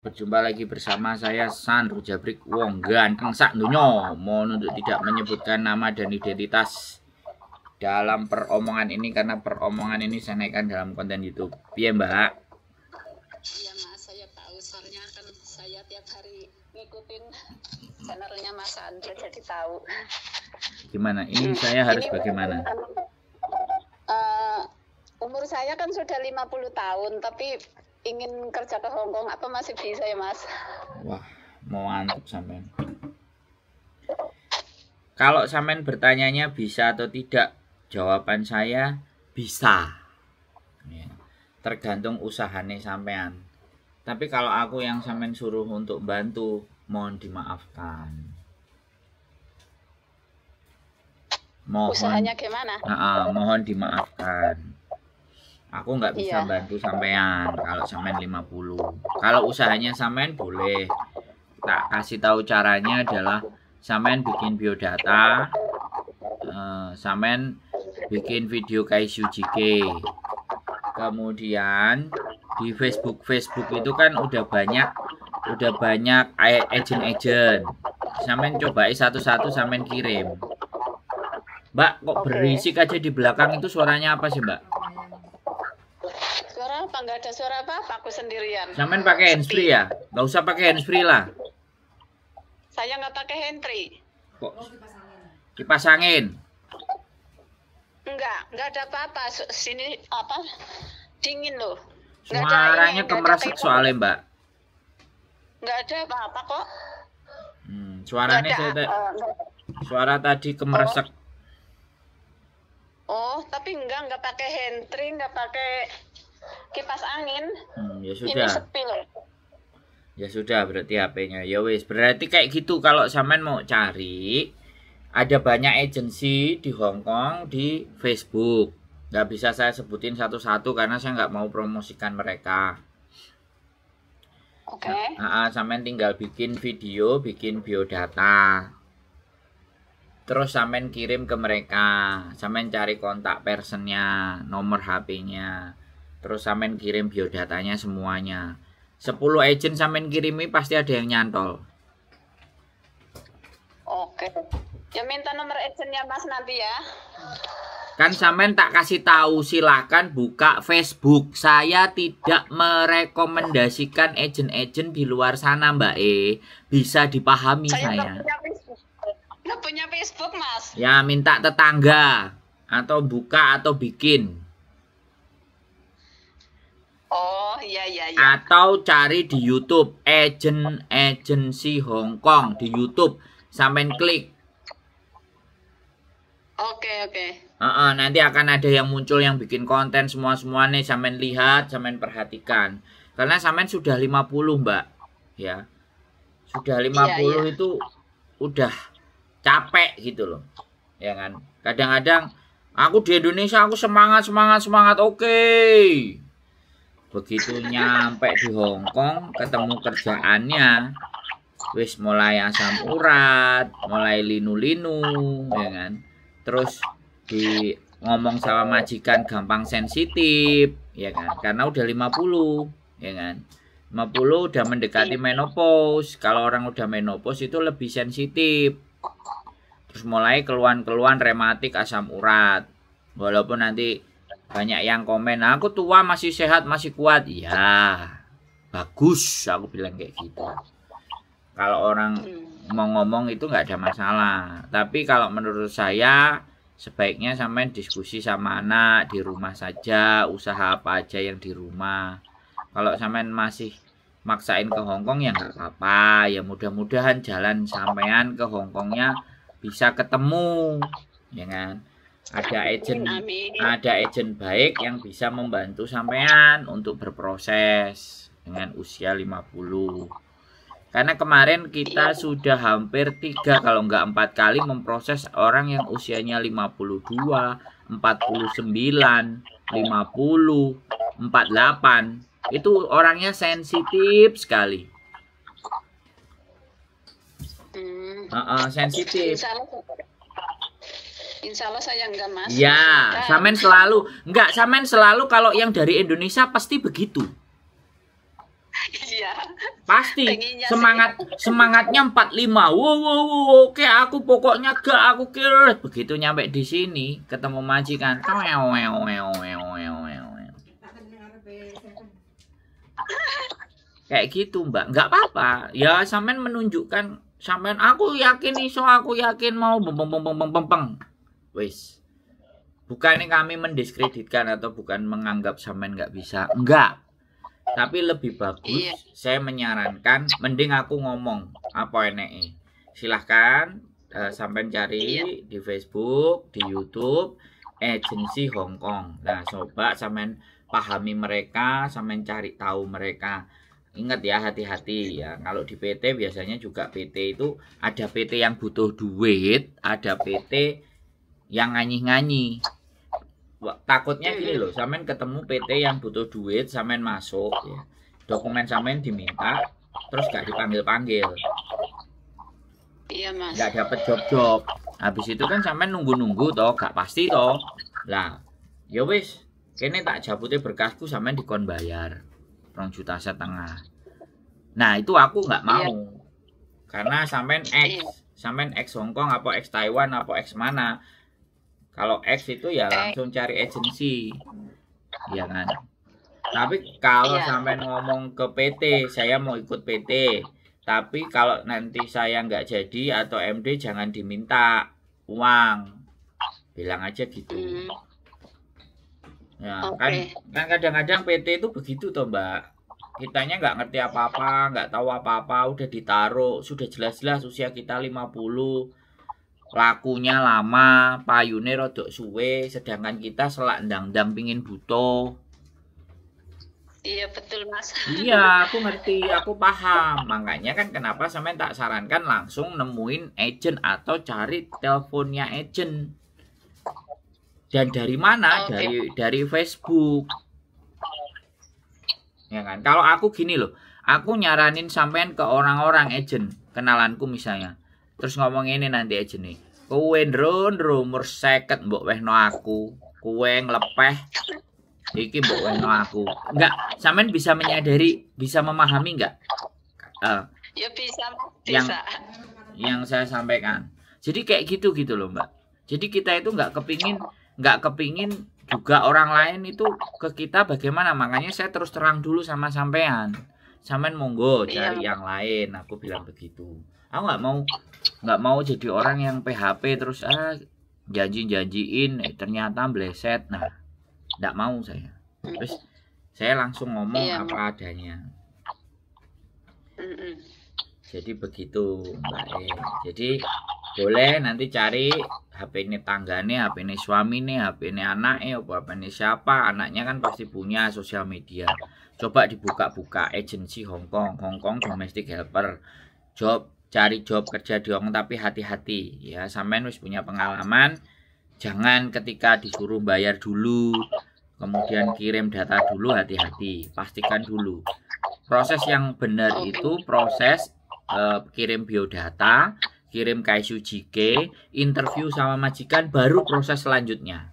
Berjumpa lagi bersama saya Sandro Jabrik, wong ganteng sak dunyo. Mohon untuk tidak menyebutkan nama dan identitas dalam peromongan ini karena peromongan ini saya naikkan dalam konten YouTube. Iya Mbak? Iya Mas, saya tahu soalnya kan saya tiap hari ngikutin channelnya Mas Sandro jadi tahu. Gimana? Ini saya harus bagaimana? Umur saya kan sudah 50 tahun tapi ingin kerja ke Hongkong, apa masih bisa ya Mas? Wah, mau mantap sampean. Kalau sampean bertanyanya bisa atau tidak, jawaban saya bisa. Ya, tergantung usahanya sampean. Tapi kalau aku yang sampean suruh untuk bantu, mohon dimaafkan. Mohon. Usahanya gimana? Mohon dimaafkan. Aku nggak bisa bantu sampean kalau sampean 50. Kalau usahanya sampean boleh. Tak kasih tahu caranya adalah sampean bikin biodata, sampean bikin video Kaisyu JK. Kemudian di Facebook itu kan udah banyak agent. Sampean cobain satu-satu sampean kirim. Mbak, kok berisik aja di belakang itu, suaranya apa sih, Mbak? Suara apa? Nggak ada suara apa-apa, aku sendirian. Sampean pakai handsfree ya? Nggak usah pakai handsfree lah. Saya nggak pakai handsfree. Kok kipas angin? Nggak ada apa-apa. Sini apa? Dingin loh. Suaranya kemeresek soalnya, Mbak. Nggak ada apa-apa kok. Suaranya suara tadi kemeresek. Oh, tapi nggak pakai handsfree, nggak pakai kipas angin. Ya sudah. Ini sepi loh. Ya sudah, berarti HP-nya. Ya wis, berarti kayak gitu. Kalau sampean mau cari, ada banyak agensi di Hong Kong di Facebook. Nggak bisa saya sebutin satu-satu karena saya nggak mau promosikan mereka. Oke. Sampean tinggal bikin video, bikin biodata. Terus sampean kirim ke mereka. Sampean cari kontak personnya, nomor HP-nya. Terus sampean kirim biodatanya semuanya. 10 agent sampean kirimi pasti ada yang nyantol. Oke. Ya minta nomor agentnya Mas nanti ya. Kan sampean tak kasih tahu, silakan buka Facebook. Saya tidak merekomendasikan agent-agent di luar sana, Mbak Bisa dipahami saya. Nggak punya Facebook, Mas. Ya minta tetangga atau buka atau bikin. Oh, iya. Atau cari di YouTube agensi Hong Kong di YouTube, sampean klik. Oke. Nanti akan ada yang muncul yang bikin konten semua nih, sampean lihat, sampean perhatikan. Karena sampean sudah 50, Mbak. Ya. Sudah 50 iya. Itu udah capek gitu loh. Ya kan? Kadang-kadang aku di Indonesia aku semangat. Oke. Begitu nyampe di Hong Kong, ketemu kerjaannya, wis mulai asam urat, mulai linu-linu, ya kan. Terus di ngomong sama majikan gampang sensitif, ya kan. Karena udah 50, ya kan. 50 udah mendekati menopause. Kalau orang udah menopause itu lebih sensitif. Terus mulai keluhan-keluhan rematik, asam urat. Walaupun nanti banyak yang komen, aku tua masih sehat, masih kuat. Ya, bagus, aku bilang kayak gitu. Kalau orang mau ngomong itu nggak ada masalah. Tapi kalau menurut saya, sebaiknya sampean diskusi sama anak di rumah saja, usaha apa aja yang di rumah. Kalau sampean masih maksain ke Hong Kong ya nggak apa-apa. Ya mudah-mudahan jalan sampean ke Hong Kongnya bisa ketemu, ya kan? Ada agent baik yang bisa membantu sampean untuk berproses dengan usia 50. Karena kemarin kita sudah hampir 3 kalau enggak 4 kali memproses orang yang usianya 52, 49, 50, 48. Itu orangnya sensitif sekali. Sensitif. Insya Allah saya enggak, Mas. Ya, sampean selalu kalau yang dari Indonesia pasti begitu. Iya. Pasti Pengennya sih. semangatnya 45. Wow, oke aku pokoknya gak aku kira. Begitu nyampe di sini ketemu majikan. Kayak gitu, Mbak. Nggak apa-apa. Ya sampean menunjukkan sampean aku yakin iso, aku yakin mau beng. Wis. Bukannya kami mendiskreditkan atau bukan menganggap sampean nggak bisa. Enggak. Tapi lebih bagus Iya. saya menyarankan mending aku ngomong apa eneke. Silahkan sampean cari Iya. di Facebook, di YouTube agensi Hong Kong. Nah, coba sampean pahami mereka, sampean cari tahu mereka. Ingat ya, hati-hati ya. Kalau di PT biasanya juga PT itu ada PT yang butuh duit, ada PT yang nganyi-nganyi. Takutnya gini loh, sampean ketemu PT yang butuh duit, sampean masuk ya. Dokumen sampean diminta, terus gak dipanggil-panggil. Iya, Mas. Gak dapet job-job. Habis itu kan sampean nunggu-nunggu toh, gak pasti toh. Lah, ya wis, kene tak jabute berkasku sampean dikon bayar 2,5 juta. Nah, itu aku nggak mau. Iya. Karena sampean ex Hong Kong apa ex Taiwan apa ex mana. Kalau ex itu ya langsung cari agensi. Ya kan? Tapi kalau Iya. sampean ngomong ke PT, saya mau ikut PT. Tapi kalau nanti saya nggak jadi atau MD jangan diminta uang. Bilang aja gitu. Ya, Oke. kan kadang-kadang PT itu begitu toh, Mbak. Kitanya nggak ngerti apa-apa, nggak tahu apa-apa, udah ditaruh, sudah jelas-jelas usia kita 50, lakunya lama, payune rodok suwe, sedangkan kita selak ndang-ndang pingin butuh. Iya, betul, Mas. Iya, aku ngerti, aku paham. Makanya kan kenapa sampean tak sarankan langsung nemuin agent atau cari teleponnya agent. Dan dari mana? Dari Facebook. Ya kan? Kalau aku gini loh, aku nyaranin sampean ke orang-orang agent, kenalanku misalnya. Terus ngomong ini nanti agent nih. Kowe ndro umur 50 mbok wehno aku. Kowe nglepeh iki mbok wehno aku. Enggak, sampean bisa menyadari, bisa memahami enggak? Ya bisa, Yang saya sampaikan. Jadi kayak gitu loh, Mbak. Jadi kita itu nggak kepingin juga orang lain itu ke kita bagaimana. Makanya saya terus terang dulu sama sampean. Sampean monggo cari yang lain, aku bilang begitu. Aku nggak mau jadi orang yang PHP terus janjiin ternyata bleset. Nah, nggak mau saya. Terus saya langsung ngomong apa adanya. Jadi begitu, Mbak E. Jadi boleh nanti cari HP ini tanggane, HP ini suami nih, HP ini anaknya, HP ini siapa. Anaknya kan pasti punya sosial media. Coba dibuka-buka agensi Hong Kong domestic helper. Cari job kerja di Hong Kong, tapi hati-hati ya. Sampean wis punya pengalaman. Jangan ketika disuruh bayar dulu, kemudian kirim data dulu, hati-hati. Pastikan dulu. Proses yang benar itu proses kirim biodata, kirim KSUJK, interview sama majikan, baru proses selanjutnya.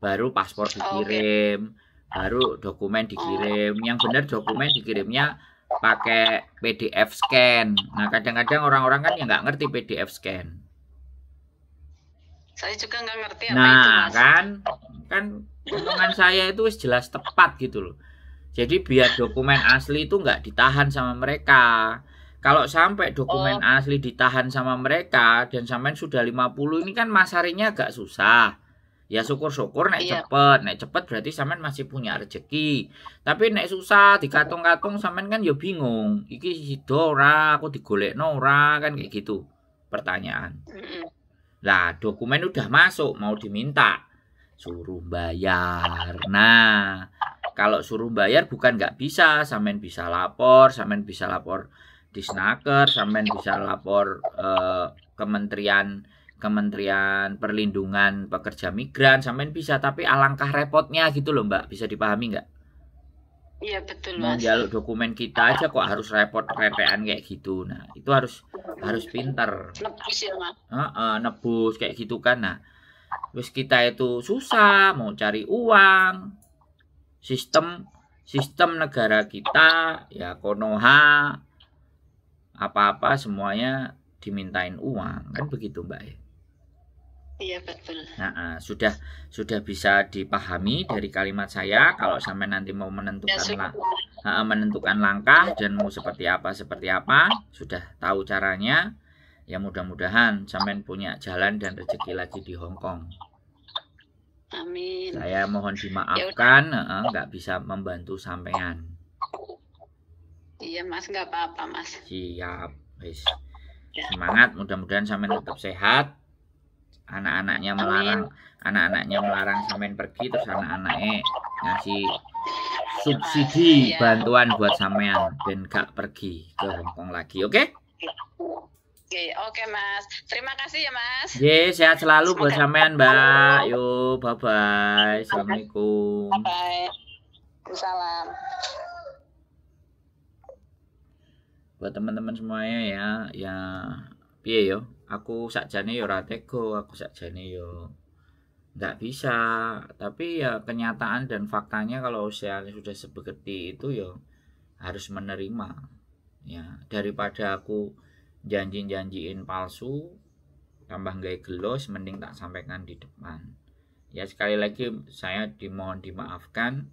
Baru paspor dikirim, baru dokumen dikirim. Yang benar dokumen dikirimnya pakai PDF scan. Nah, kadang-kadang orang-orang kan yang nggak ngerti PDF scan. Saya juga nggak ngerti apa nah, itu, Mas. kan omongan saya itu jelas tepat gitu loh. Jadi biar dokumen asli itu nggak ditahan sama mereka. Kalau sampai dokumen asli ditahan sama mereka dan sampean sudah 50, ini kan masarinya agak susah. Ya syukur-syukur nek cepet berarti sampean masih punya rezeki. Tapi nek susah dikatung-katung sampean kan ya bingung. Iki sido ora, aku digolekno ora, kan kayak gitu. Pertanyaan. Lah, dokumen udah masuk, mau diminta suruh bayar. Nah, kalau suruh bayar bukan nggak bisa, sampean bisa lapor di Snaker, sampean bisa lapor Kementerian Perlindungan Pekerja Migran, sampean bisa, tapi alangkah repotnya gitu loh, Mbak. Bisa dipahami nggak? Iya, betul, Mau Mas. jaluk dokumen kita aja kok harus repot-repetan kayak gitu. Nah, itu harus pinter. Nebus ya, Mas. Nebus kayak gitu kan. Nah, terus kita itu susah mau cari uang. Sistem sistem negara kita ya Konoha apa-apa semuanya dimintain uang, kan begitu Mbak ya. Iya betul. Nah, sudah bisa dipahami dari kalimat saya. Kalau sampai nanti mau menentukan langkah dan mau seperti apa sudah tahu caranya. Ya mudah-mudahan sampean punya jalan dan rezeki lagi di Hong Kong. Amin. Saya mohon dimaafkan, nggak bisa membantu sampean. Iya Mas, nggak apa-apa Mas. Siap, wis. Semangat, mudah-mudahan sampean tetap sehat. Anak-anaknya melarang sampean pergi, terus anak-anaknya ngasih subsidi bantuan buat sampean dan gak pergi ke Hong Kong lagi, oke? Oke Mas. Terima kasih ya Mas. Sehat selalu buat sampean Mbak. Yo, bye-bye. Assalamualaikum. Bye. Salam. Buat teman-teman semuanya ya piye yo? Aku sakjane yo ora tega, aku sakjane yo nggak bisa. Tapi ya kenyataan dan faktanya kalau usianya sudah seperti itu yo harus menerima. Ya, daripada aku janjiin palsu tambah gaya gelos, mending tak sampaikan di depan. Ya sekali lagi saya dimohon dimaafkan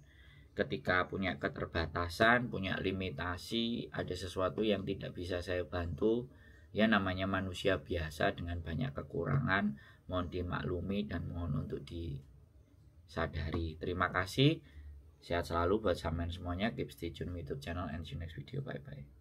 ketika punya keterbatasan, punya limitasi, ada sesuatu yang tidak bisa saya bantu. Ya namanya manusia biasa dengan banyak kekurangan, mohon dimaklumi dan mohon untuk disadari. Terima kasih, sehat selalu buat sampean semuanya. Keep stay tune with YouTube channel and see you next video. Bye bye.